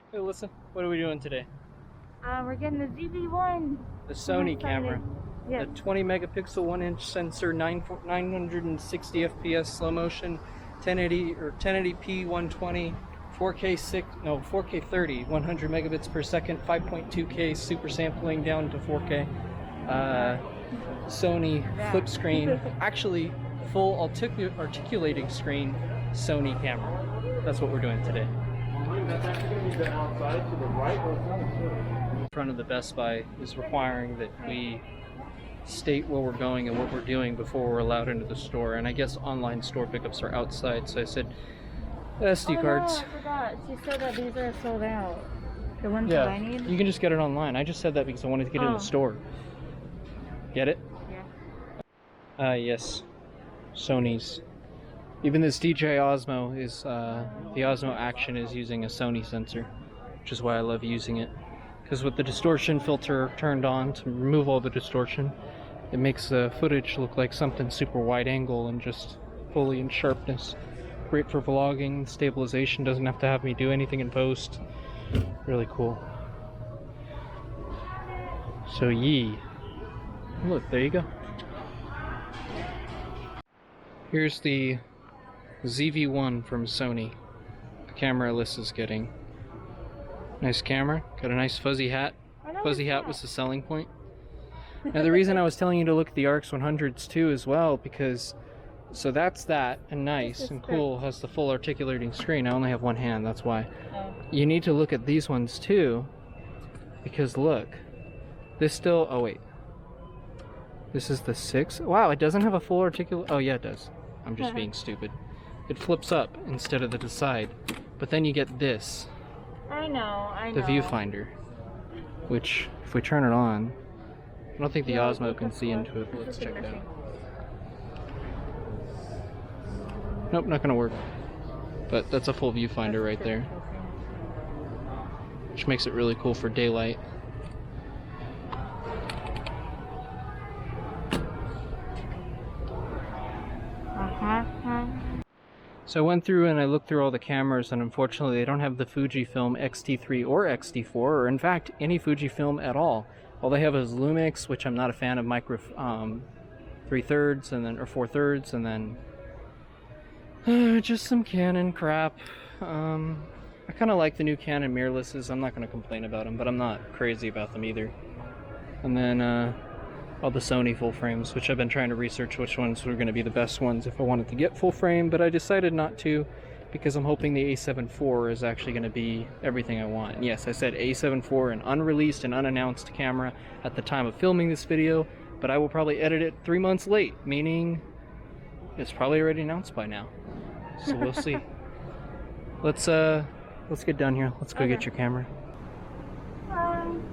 Hey, Alissa, what are we doing today? We're getting the ZV-1. The Sony camera. Yes. The 20 megapixel 1-inch sensor, 960 FPS slow motion, 1080 or 1080p 120, 4K 30, 100 megabits per second, 5.2K super sampling down to 4K. Sony flip screen, actually full articulating screen Sony camera. That's what we're doing today. That's actually going to be the outside to the right or front? In front of the Best Buy is requiring that we state where we're going and what we're doing before we're allowed into the store. And I guess online store pickups are outside, so I said SD cards. No, I forgot. She said that these are sold out. The ones that I need? You can just get it online. I just said that because I wanted to get it in the store. Get it? Yeah. Yes. Sony's. Even this DJI OSMO is, the OSMO Action is using a Sony sensor, which is why I love using it. Because with the distortion filter turned on to remove all the distortion, it makes the footage look like something super wide angle and just fully in sharpness. Great for vlogging, stabilization, doesn't have to have me do anything in post. Really cool. So look, there you go. Here's the ZV-1 from Sony. The camera Alyssa's getting. Nice camera, got a nice fuzzy hat. Fuzzy hat was the selling point. Now the reason I was telling you to look at the RX100s too as well, because so that's that, and nice and cool, has the full articulating screen. I only have one hand, that's why. You need to look at these ones too, because look, this still, oh wait. This is the 6. Wow, it doesn't have a full oh yeah it does. I'm just being stupid. It flips up instead of the side, but then you get this. I know. The viewfinder, which if we turn it on, I don't think the Osmo can see into it, but let's check it out. Nope, not gonna work. But that's a full viewfinder right there, which makes it really cool for daylight. So I went through and I looked through all the cameras, and unfortunately they don't have the Fujifilm X-T3 or X-T4, or in fact any Fujifilm at all. All they have is Lumix, which I'm not a fan of, micro 3/3 and then or 4/3, and then just some Canon crap. I kind of like the new Canon mirrorlesses. I'm not going to complain about them, but I'm not crazy about them either. And then all the Sony full frames, which I've been trying to research which ones were going to be the best ones if I wanted to get full frame, but I decided not to because I'm hoping the A7 IV is actually going to be everything I want. And yes, I said A7 IV, an unreleased and unannounced camera at the time of filming this video, but I will probably edit it 3 months late, meaning it's probably already announced by now. So we'll see. Let's get down here. Let's go get your camera. I'm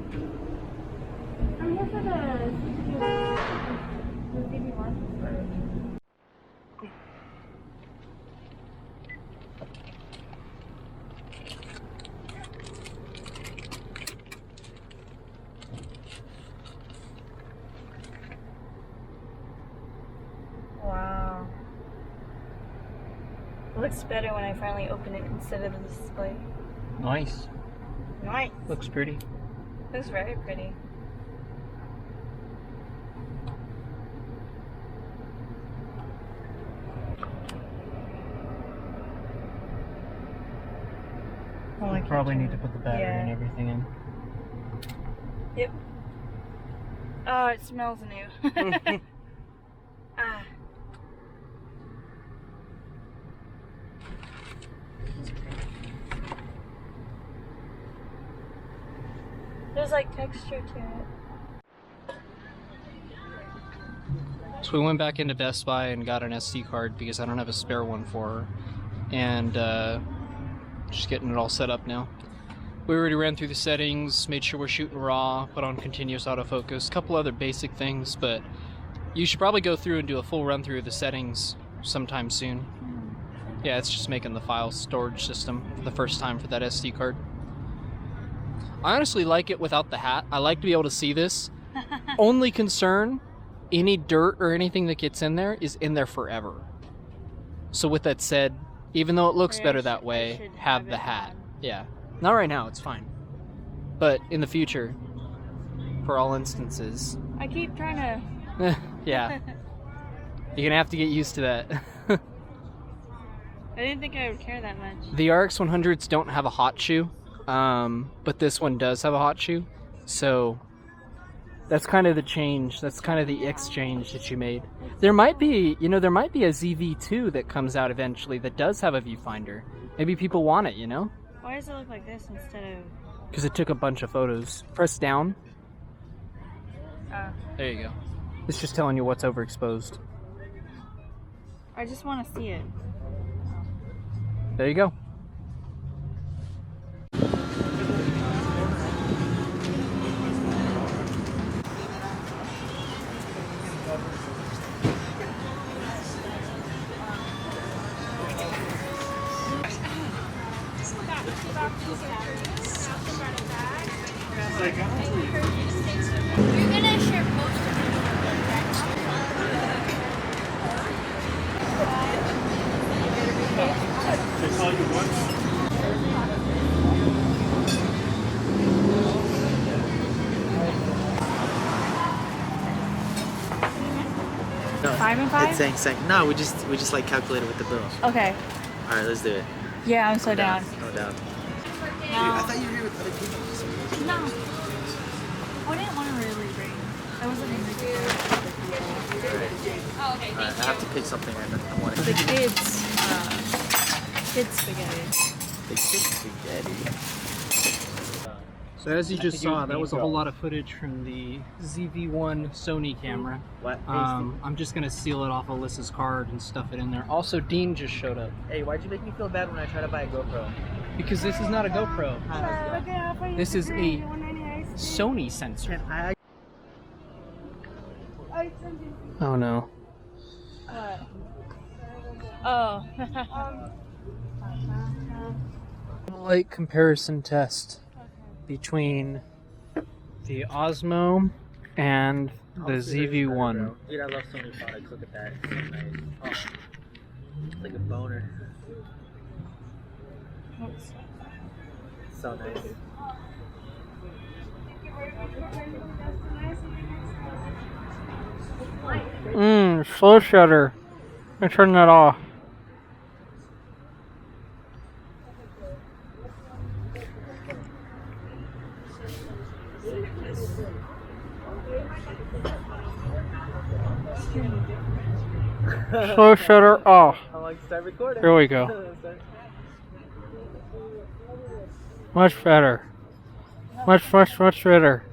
here for the ZV-1 first. Wow. It looks better when I finally open it instead of the display. Nice. Nice. Looks pretty. Looks very pretty. We probably need to put the battery and everything in. Yep. Oh, it smells new. Ah. There's like texture to it. So we went back into Best Buy and got an SD card because I don't have a spare one for her. And just getting it all set up now. We already ran through the settings, made sure we're shooting RAW, put on continuous autofocus, a couple other basic things, but you should probably go through and do a full run through of the settings sometime soon. Yeah, it's just making the file storage system for the first time for that SD card. I honestly like it without the hat. I like to be able to see this. Only concern, any dirt or anything that gets in there is in there forever. So with that said, even though it looks better that way, have the hat. Yeah. Not right now, it's fine. But in the future, for all instances. I keep trying to... Yeah. You're gonna have to get used to that. I didn't think I would care that much. The RX100s don't have a hot shoe, but this one does have a hot shoe. So that's kind of the change. That's kind of the exchange that you made. There might be, you know, there might be a ZV-2 that comes out eventually that does have a viewfinder. Maybe people want it, you know? Why does it look like this instead of... Because it took a bunch of photos. Press down. There you go. It's just telling you what's overexposed. I just want to see it. There you go. You're gonna share most of it. They call you what? No, 5 and 5? It's saying no. We just like calculated with the bill. Okay. All right, let's do it. Yeah, I'm so down. No doubt. No. I thought you were here with other people. No. I didn't want to really bring. I wasn't in the Oh, okay, All right, I have to pick something random. I want to The kids spaghetti. the kids spaghetti. So as you just saw, that was a whole lot of footage from the ZV-1 Sony camera. What? I'm just gonna seal it off Alyssa's card and stuff it in there. Also, Dean just showed up. Hey, why'd you make me feel bad when I tried to buy a GoPro? Because this is not a GoPro. This is a Sony sensor. Oh no. What? Oh. Light comparison test between the Osmo and the ZV-1. Dude, I love Sony products. Look at that. It's so nice. Oh, it's like a boner. So nice. Slow shutter. I turn that off. Slow shutter off. I'm like, start recording. Here we go. Much better. Much better.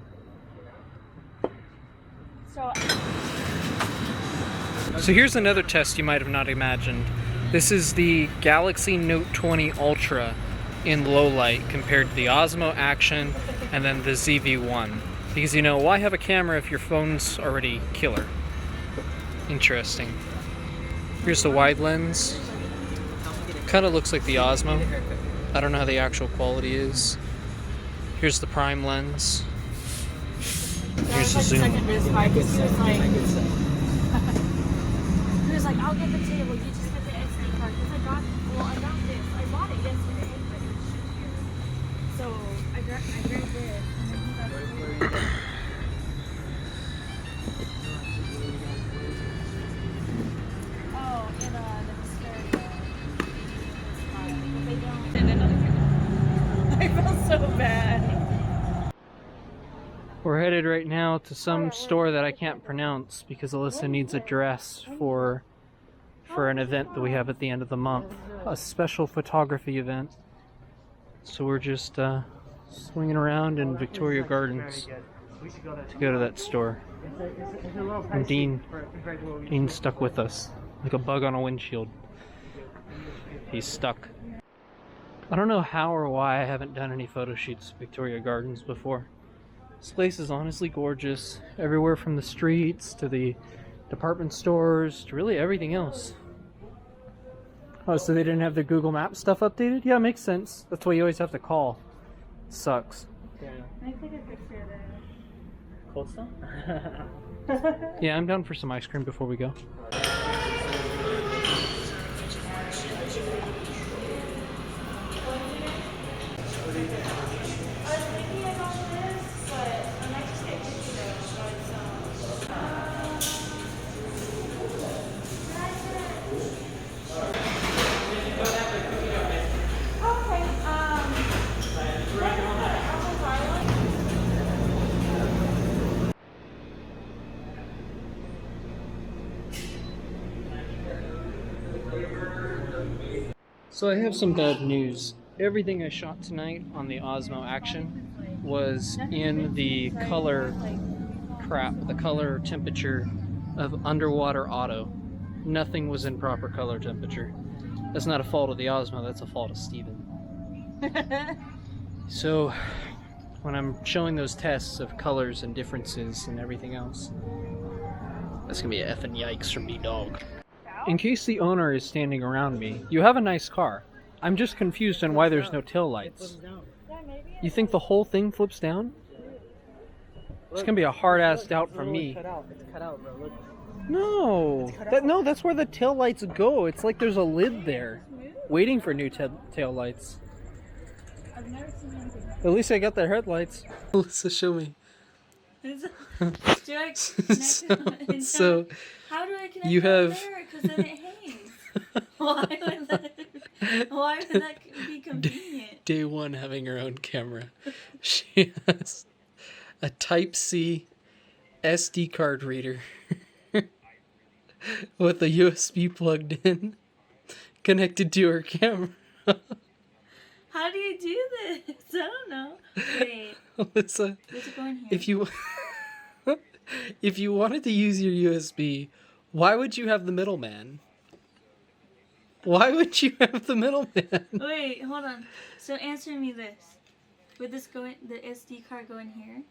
So here's another test you might have not imagined. This is the Galaxy Note 20 Ultra in low light compared to the Osmo Action and then the ZV-1. Because, you know, why have a camera if your phone's already killer? Interesting. Here's the wide lens. Kind of looks like the Osmo. I don't know how the actual quality is. Here's the prime lens. Here's the zoom. He was like, I'll get the table, you just get the SD card. Because I got this. I bought it yesterday. So I grabbed this. And then he got it. Oh, and the stereo. I felt so bad. We're headed right now to some store that I can't pronounce because Alyssa needs a dress for an event that we have at the end of the month. A special photography event. So we're just swinging around in Victoria Gardens to go to that store. And Dean's stuck with us like a bug on a windshield. He's stuck. I don't know how or why I haven't done any photo shoots at Victoria Gardens before. This place is honestly gorgeous. Everywhere from the streets to the department stores to really everything else. Oh, so they didn't have the Google Maps stuff updated? Yeah, makes sense. That's why you always have to call. Sucks. I think I fixed it. Cold Stone? Yeah, I'm down for some ice cream before we go. So I have some bad news. Everything I shot tonight on the Osmo Action was in the color crap, the color temperature of underwater auto. Nothing was in proper color temperature. That's not a fault of the Osmo, that's a fault of Steven. So when I'm showing those tests of colors and differences and everything else, that's gonna be a effing yikes from me, dog. In case the owner is standing around me, you have a nice car. I'm just confused on why there's no tail lights. You think the whole thing flips down? It's gonna be a hard-ass doubt from me. It's cut out, bro. Look. No, no, that's where the tail lights go. It's like there's a lid there, waiting for new tail lights. At least I got the headlights. Alissa, show me. Do I connect So how do I connect you have there? Because then it hangs. Why would that be convenient? Day one having her own camera. She has a Type-C SD card reader with a USB plugged in, connected to her camera. How do you do this? I don't know. Wait, Alissa, does it go in here? if you wanted to use your USB, why would you have the middleman? Why would you have the middleman? Wait, hold on. So answer me this. Would this go in, the SD card go in here?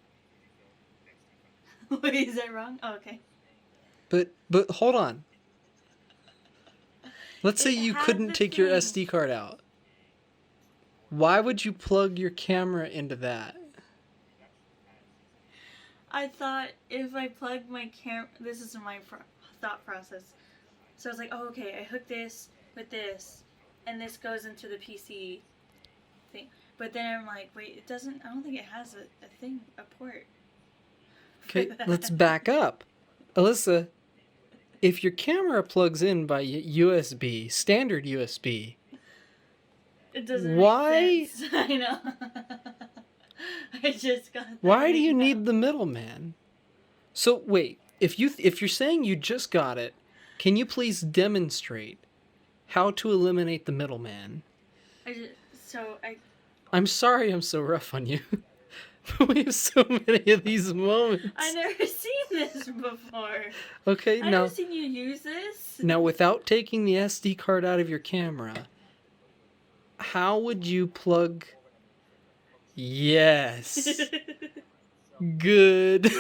Wait, is that wrong? Oh, okay. But hold on. Let's say you has couldn't the take your thing. SD card out. Why would you plug your camera into that? I thought if I plug my camera, this is my thought process. So I was like, oh, okay, I hook this with this, and this goes into the PC thing. But then I'm like, wait, it doesn't, I don't think it has a thing, a port. Okay, let's back up. Alissa, if your camera plugs in by USB, standard USB, It doesn't why? make sense. I know. I just got that Why do you right now. need the middleman? So wait, if you're saying you just got it, can you please demonstrate how to eliminate the middleman? I'm sorry I'm so rough on you. But we have so many of these moments. I never seen this before. Okay, I now never seen you use this. now without taking the SD card out of your camera, how would you plug? Yes. Good.